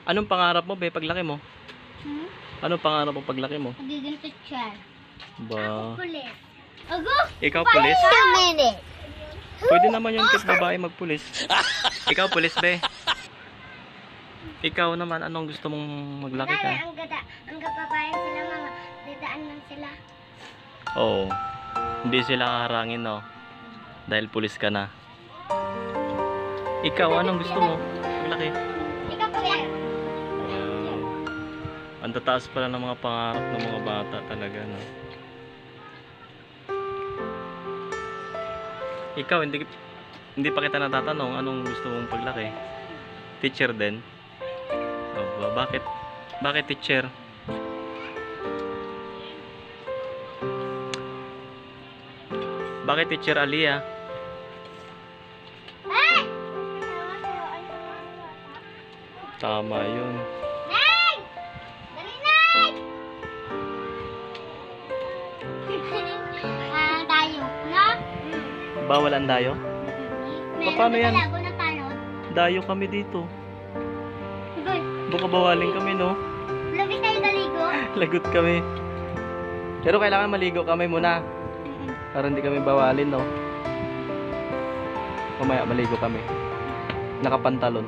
Anong pangarap mo, be, paglaki mo? Anong pangarap mo paglaki mo? Magiging teacher. Ba? Pulis. Ako? Ikaw pulis? 2 minutes. Pwede naman yun kahit babae magpulis. Ikaw pulis, be. Ikaw naman, anong gusto mong maglaki ka? Ang kapabayan sila mga dadaan lang sila. Oo. Hindi sila harangin, no? Dahil pulis ka na. Ikaw, anong gusto mo? Maglaki. Ikaw pulis. Wow. Ang tataas pala ng mga pangarap ng mga bata talaga, no? Ikaw, hindi pa kita natatanong anong gusto mong paglaki. Teacher din. Aba, bakit? Bakit teacher? Bakit teacher Alia? Tama yun. Neng! Dali, Neng! Tayo, no? Bawal ang dayo? Meron Paano yan? talago na tanod. Dayo kami dito. Good. Baka bawalin kami, no? Labi tayo daligo. Lagot kami. Pero kailangan maligo kami muna. Para hindi kami bawalin, no? Mamaya maligo kami. Nakapantalon.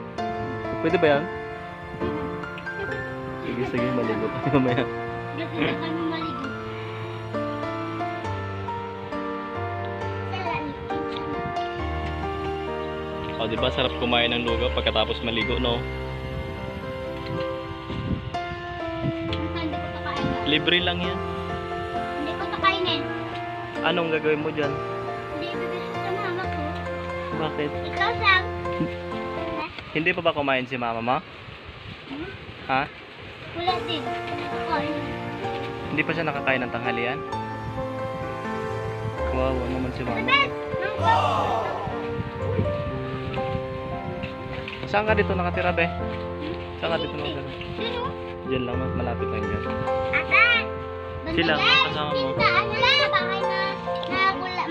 Pwede ba yan? Sige, sige, maligo kami mamaya. Labi na kami maligo. O, di ba sarap kumain ng lugaw pagkatapos maligo, no? Hindi ko to kainin. Libre lang yan. Hindi ko to kainin. Anong gagawin mo dyan? Hindi bibili sa mama ko. Bakit? Ikaw lang. Hindi pa ba kumain si mama mo? Ha? Wala din. Hindi pa siya nakakain ng tanghalian? Kawawa naman si mama. Saan ka dito nakatira, be? Saan ka dito nakatira? Sino? Diyan lang, malapit lang dyan. Ata! Sila, kasama mo. Tinta, ano lang, bahay na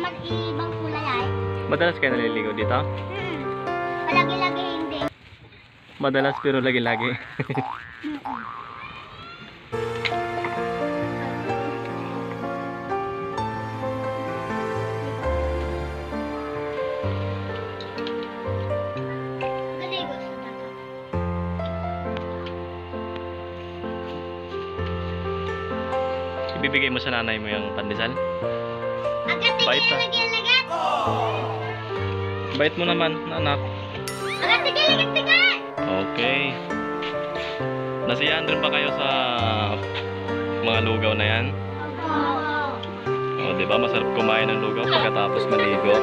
mag-ibang kulay ay. Madalas kayo naliligo dito? Palagi-lagi hindi. Madalas pero lagi-lagi. Galigo sa dagat. Ibibigay mo sa nanay mo yung pandesal? Agad Bait, tigil, ah. lagyan. Bait mo naman, anak. Agad tigil. Okay. Nasiyahan rin ba kayo sa mga lugaw na yan? O, di ba? Masarap kumain ng lugaw pagkatapos maligo.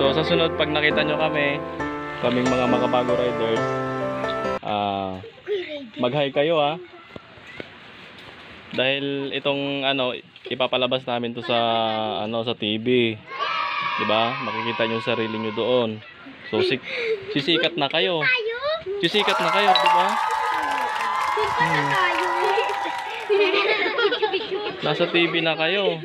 So, sa sunod, pag nakita nyo kami, kaming mga makabago riders, mag-hi kayo, ha? Dahil itong, ipapalabas namin to sa, sa TV. Di ba? Makikita nyo yung sarili nyo doon. So, sisikat na kayo. Sisikat na kayo, di ba? Nasa TV na kayo.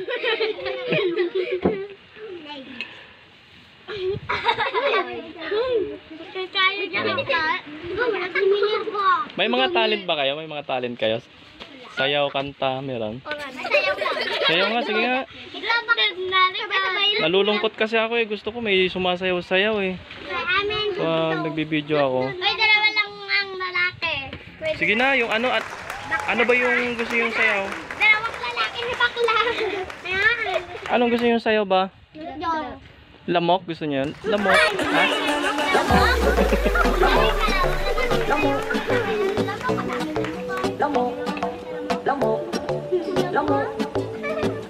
May mga talent ba kayo? May mga talent kayo? Sayaw, kanta, meron? Sayaw nga, sige nga. Nalulungkot kasi ako eh. Gusto ko may sumasayaw-sayaw eh. Pag nagbibideo ako. May dalawa lang ang lalaki. Sige na, yung ano ba yung gusto yung sayaw? Dalawang lalaki ni bakla. Ayan. Anong gusto yung sayaw ba? Dog. Lamok gusto niyo? Lamok. Ha?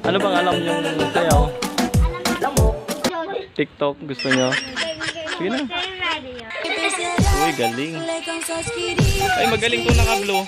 Ano bang alam yung sayaw? TikTok gusto niyo? Sige na. Uy, galing. Ay, magaling to naka-blue.